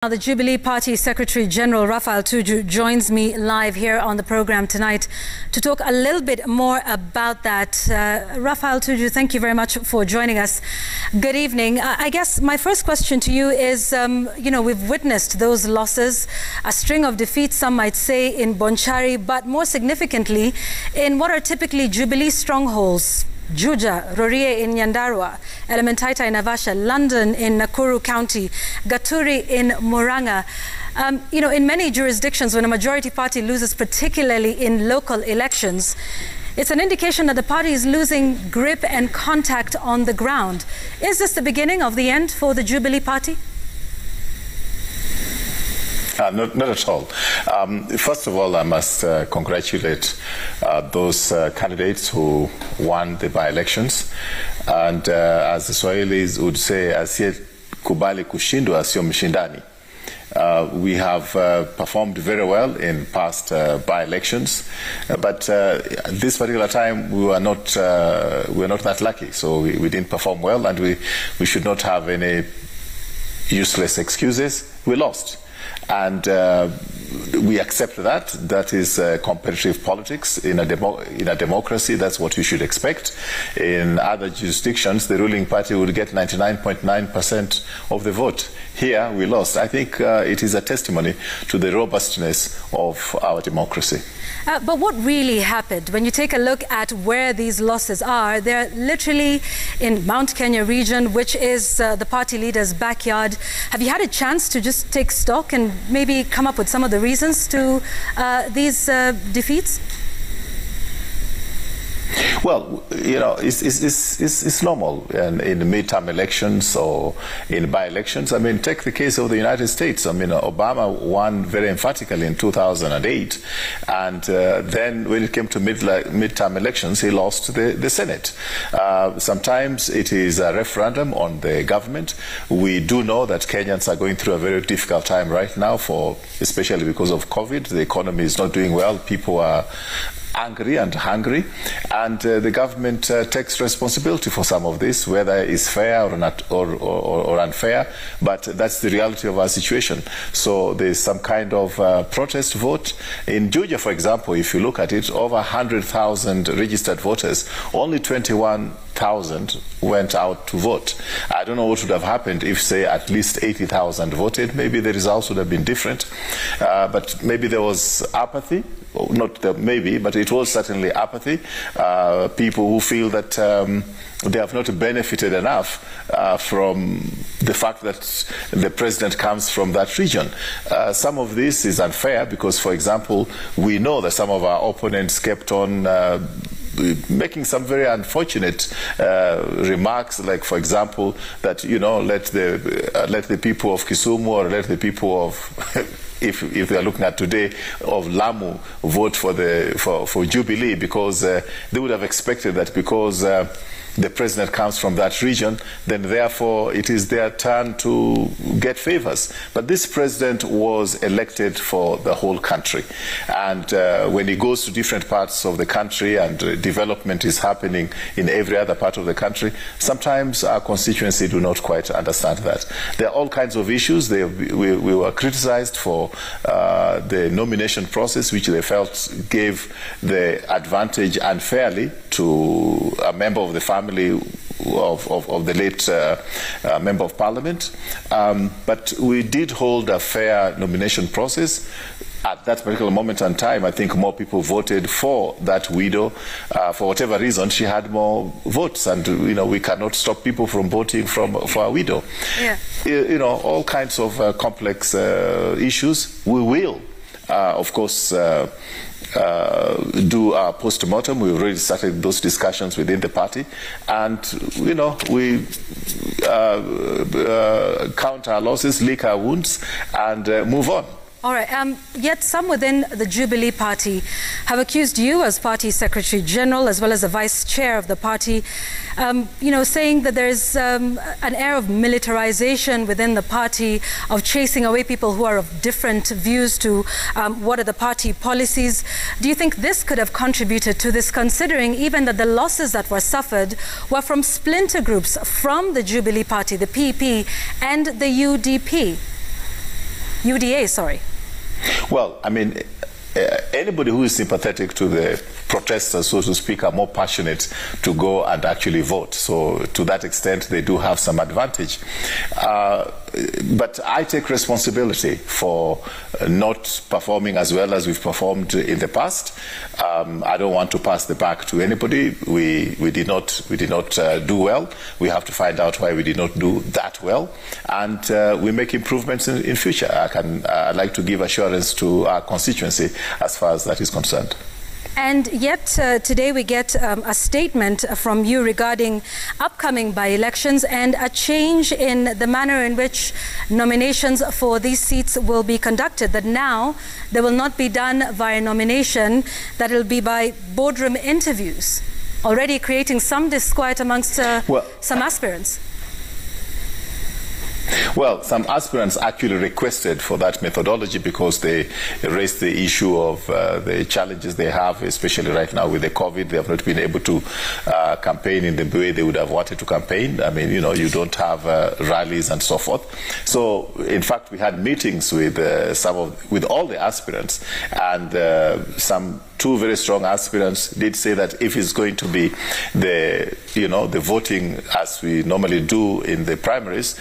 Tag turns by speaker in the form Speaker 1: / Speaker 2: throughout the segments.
Speaker 1: Now, the Jubilee Party Secretary General Raphael Tuju joins me live here on the program tonight to talk a little bit more about that. Raphael Tuju, thank you very much for joining us. Good evening. I guess my first question to you is, we've witnessed those losses, a string of defeats, some might say, in Bonchari, but more significantly, in what are typically Jubilee strongholds. Juja, Rorie in Nyandarua, Elementaita in Naivasha, London in Nakuru County, Gaturi in Murang'a. In many jurisdictions, when a majority party loses, particularly in local elections, it's an indication that the party is losing grip and contact on the ground. Is this the beginning of the end for the Jubilee Party?
Speaker 2: Not at all. First of all, I must congratulate those candidates who won the by-elections. And as the Swahilis would say, asiyekubali kushindwa sio mshindani. We have performed very well in past by-elections, but this particular time we were not that lucky. So we didn't perform well, and we should not have any useless excuses. We lost. And we accept that. That is competitive politics in a democracy. That's what you should expect. In other jurisdictions, the ruling party would get 99.9% of the vote. Here, we lost. I think it is a testimony to the robustness of our democracy.
Speaker 1: But what really happened? When you take a look at where these losses are, they're literally in Mount Kenya region, which is the party leader's backyard. Have you had a chance to just take stock and maybe come up with some of the reasons to these defeats?
Speaker 2: Well, it's normal in the midterm elections or in by-elections. I mean, take the case of the United States. I mean, Obama won very emphatically in 2008, and then when it came to midterm elections, he lost the Senate. Sometimes it is a referendum on the government. We do know that Kenyans are going through a very difficult time right now, especially because of COVID. The economy is not doing well. People are angry and hungry, and the government takes responsibility for some of this, whether it's fair or not or unfair, but that's the reality of our situation. So there's some kind of protest vote. In Juja, for example, if you look at it, over 100,000 registered voters, only 21,000 went out to vote. I don't know what would have happened if, say, at least 80,000 voted. Maybe the results would have been different, but maybe there was apathy. Maybe, but it was certainly apathy. People who feel that they have not benefited enough from the fact that the president comes from that region. Some of this is unfair because, for example, we know that some of our opponents kept on making some very unfortunate remarks, like, for example, that let the people of Kisumu or let the people of if they are looking at today, of Lamu vote for Jubilee, because they would have expected that because the president comes from that region, then therefore it is their turn to get favors. But this president was elected for the whole country. And when he goes to different parts of the country and development is happening in every other part of the country, sometimes our constituency do not quite understand that. There are all kinds of issues. We were criticized for the nomination process, which they felt gave the advantage unfairly to a member of the family of the late member of parliament. But we did hold a fair nomination process. At that particular moment in time, I think more people voted for that widow. For whatever reason, she had more votes, and we cannot stop people from voting for a widow. Yeah. All kinds of complex issues. We will, of course, do our postmortem. We've already started those discussions within the party, and we count our losses, lick our wounds, and move on.
Speaker 1: All right. Yet some within the Jubilee Party have accused you as Party Secretary General, as well as the Vice Chair of the party, saying that there's an air of militarization within the party, of chasing away people who are of different views to what are the party policies. Do you think this could have contributed to this, considering even that the losses that were suffered were from splinter groups from the Jubilee Party, the PP and the UDP? UDA, sorry.
Speaker 2: Well, I mean, anybody who is sympathetic to the protesters, so to speak, are more passionate to go and actually vote. So to that extent, they do have some advantage. But I take responsibility for not performing as well as we've performed in the past. I don't want to pass the buck to anybody. We did not do well. We have to find out why we did not do that well, and we make improvements in future. I'd like to give assurance to our constituency as far as that is concerned.
Speaker 1: And yet today we get a statement from you regarding upcoming by-elections and a change in the manner in which nominations for these seats will be conducted, that now they will not be done via nomination, that it will be by boardroom interviews, already creating some disquiet amongst some aspirants.
Speaker 2: Well, some aspirants actually requested for that methodology because they raised the issue of the challenges they have, especially right now with the COVID. They have not been able to campaign in the way they would have wanted to campaign. I mean, you know, you don't have rallies and so forth. So, in fact, we had meetings with with all the aspirants, and two very strong aspirants did say that if it's going to be the voting as we normally do in the primaries,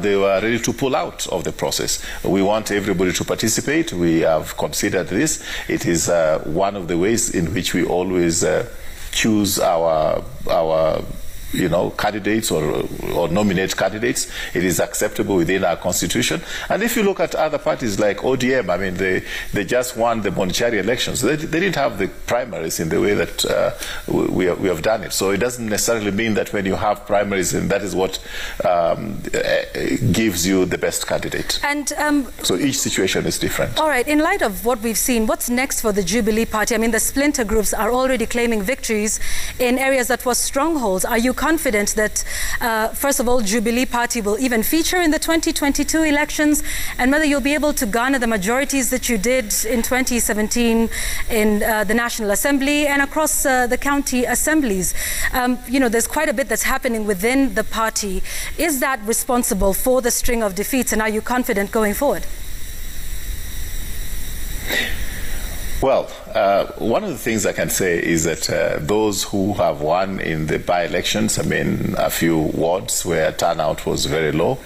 Speaker 2: they were ready to pull out of the process. We want everybody to participate. We have considered this. It is one of the ways in which we always choose our candidates or nominate candidates. It is acceptable within our constitution. And if you look at other parties like ODM, I mean, they just won the Bonchari elections. They didn't have the primaries in the way that we have done it. So it doesn't necessarily mean that when you have primaries, and that is what gives you the best candidate. And so each situation is different.
Speaker 1: All right. In light of what we've seen, what's next for the Jubilee Party? I mean, the splinter groups are already claiming victories in areas that were strongholds. Are you confident that, first of all, Jubilee Party will even feature in the 2022 elections, and whether you'll be able to garner the majorities that you did in 2017 in the National Assembly and across the county assemblies? There's quite a bit that's happening within the party. Is that responsible for the string of defeats, and are you confident going forward?
Speaker 2: Well, one of the things I can say is that those who have won in the by-elections, I mean, a few wards where turnout was very low,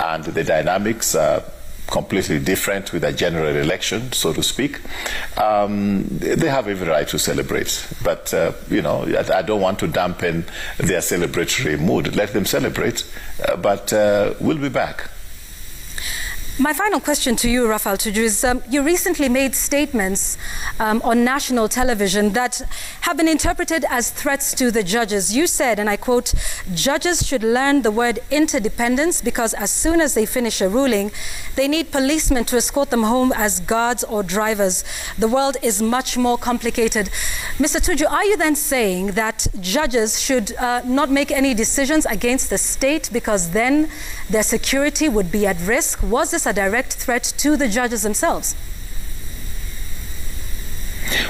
Speaker 2: and the dynamics are completely different with a general election, so to speak, they have every right to celebrate. But, I don't want to dampen their celebratory mood. Let them celebrate, but we'll be back.
Speaker 1: My final question to you, Raphael Tuju, is you recently made statements on national television that have been interpreted as threats to the judges. You said, and I quote, "Judges should learn the word interdependence because as soon as they finish a ruling, they need policemen to escort them home as guards or drivers. The world is much more complicated." Mr. Tuju, are you then saying that judges should not make any decisions against the state because then their security would be at risk? Was this a direct threat to the judges themselves?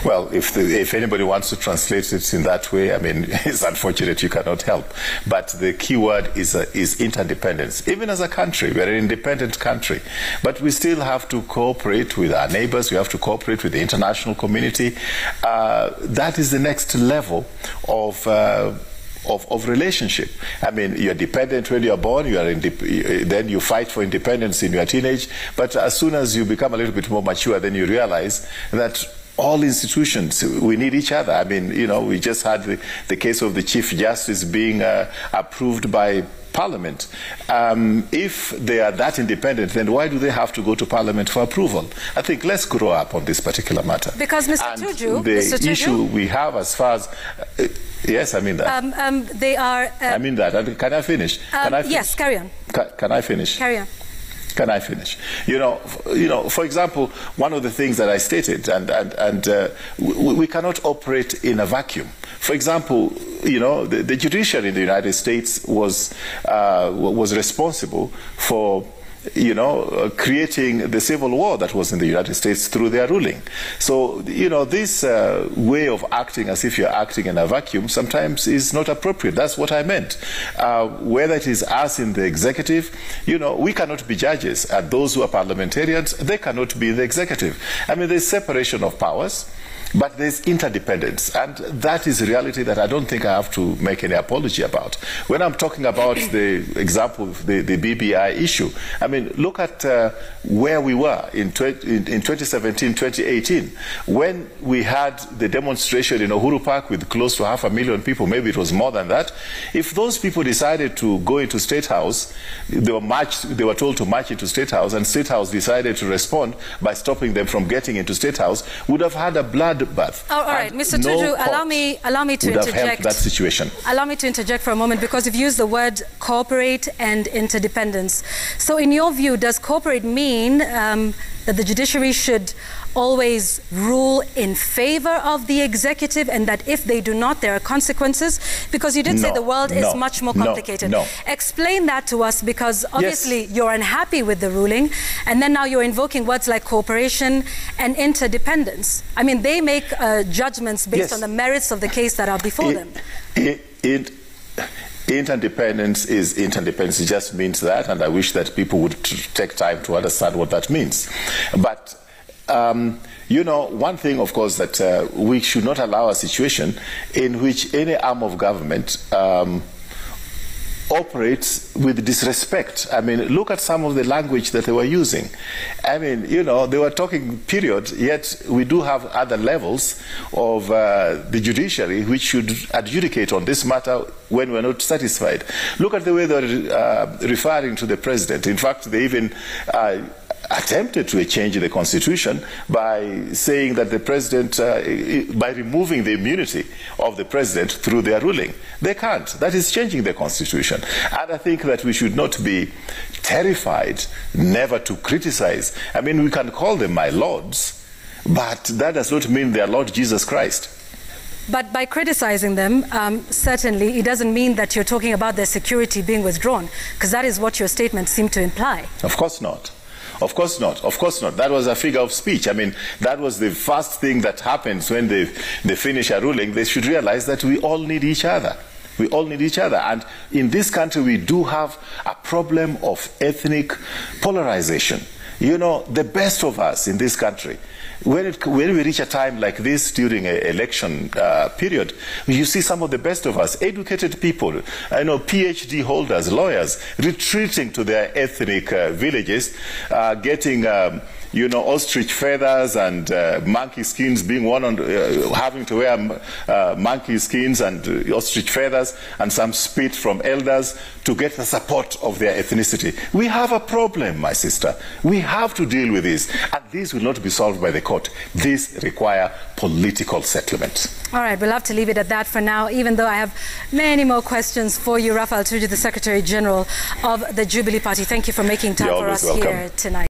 Speaker 2: Well, if anybody wants to translate it in that way, I mean, it's unfortunate, you cannot help. But the key word is interdependence. Even as a country, we're an independent country, but we still have to cooperate with our neighbors. We have to cooperate with the international community. That is the next level of relationship. I mean, you're dependent when you're born, then you fight for independence in your teenage, but as soon as you become a little bit more mature, then you realize that all institutions, we need each other. I mean, we just had the case of the Chief Justice being approved by Parliament. If they are that independent, then why do they have to go to Parliament for approval? I think let's grow up on this particular matter.
Speaker 1: Because Mr. Tuju,
Speaker 2: the issue we have as far as yes, I mean that. I mean that. Can I finish?
Speaker 1: Yes, carry on.
Speaker 2: Can I finish?
Speaker 1: Carry on.
Speaker 2: Can I finish? For example, one of the things that I stated, and we cannot operate in a vacuum. For example, the judiciary in the United States was responsible for creating the civil war that was in the United States through their ruling. So, this way of acting as if you're acting in a vacuum sometimes is not appropriate. That's what I meant. Whether it is us in the executive, we cannot be judges. And those who are parliamentarians, they cannot be the executive. I mean, there's separation of powers. But there's interdependence, and that is a reality that I don't think I have to make any apology about. When I'm talking about the example of the BBI issue, I mean, look at where we were in 2017, 2018, when we had the demonstration in Uhuru Park with close to 500,000 people, maybe it was more than that. If those people decided to go into State House, they were told to march into State House, and State House decided to respond by stopping them from getting into State House, would have had a blood bath.
Speaker 1: All right, Mr. Tuju, allow me to interject.
Speaker 2: That situation.
Speaker 1: Allow me to interject for a moment, because you've used the word cooperate and interdependence. So in your view, does cooperate mean that the judiciary should always rule in favor of the executive, and that if they do not, there are consequences? Because you did say the world is much more complicated. Explain that to us, because obviously you're unhappy with the ruling, and then now you're invoking words like cooperation and interdependence. I mean, they make judgments based on the merits of the case that are before them.
Speaker 2: Interdependence is interdependence. It just means that, and I wish that people would take time to understand what that means. But one thing, of course, that we should not allow a situation in which any arm of government operates with disrespect. I mean, look at some of the language that they were using. I mean, they were talking period, yet we do have other levels of the judiciary which should adjudicate on this matter when we're not satisfied. Look at the way they're referring to the president. In fact, they even attempted to change the constitution by saying that the president, by removing the immunity of the president through their ruling. They can't. That is changing the constitution. And I think that we should not be terrified never to criticize. I mean, we can call them my lords, but that does not mean they are Lord Jesus Christ.
Speaker 1: But by criticizing them, certainly it doesn't mean that you're talking about their security being withdrawn, because that is what your statement seemed to imply.
Speaker 2: Of course not. Of course not. Of course not. That was a figure of speech. I mean, that was the first thing that happens when they finish a ruling. They should realize that we all need each other. We all need each other. And in this country, we do have a problem of ethnic polarization. The best of us in this country, when we reach a time like this during an election period, you see some of the best of us, educated people, PhD holders, lawyers, retreating to their ethnic villages, getting ostrich feathers and monkey skins, being worn on, having to wear monkey skins and ostrich feathers and some spit from elders to get the support of their ethnicity. We have a problem, my sister. We have to deal with this, and this will not be solved by the court. This requires political settlement.
Speaker 1: All right, we'll have to leave it at that for now, even though I have many more questions for you, Raphael Tuju, the Secretary General of the Jubilee Party. Thank you for making time for us here tonight.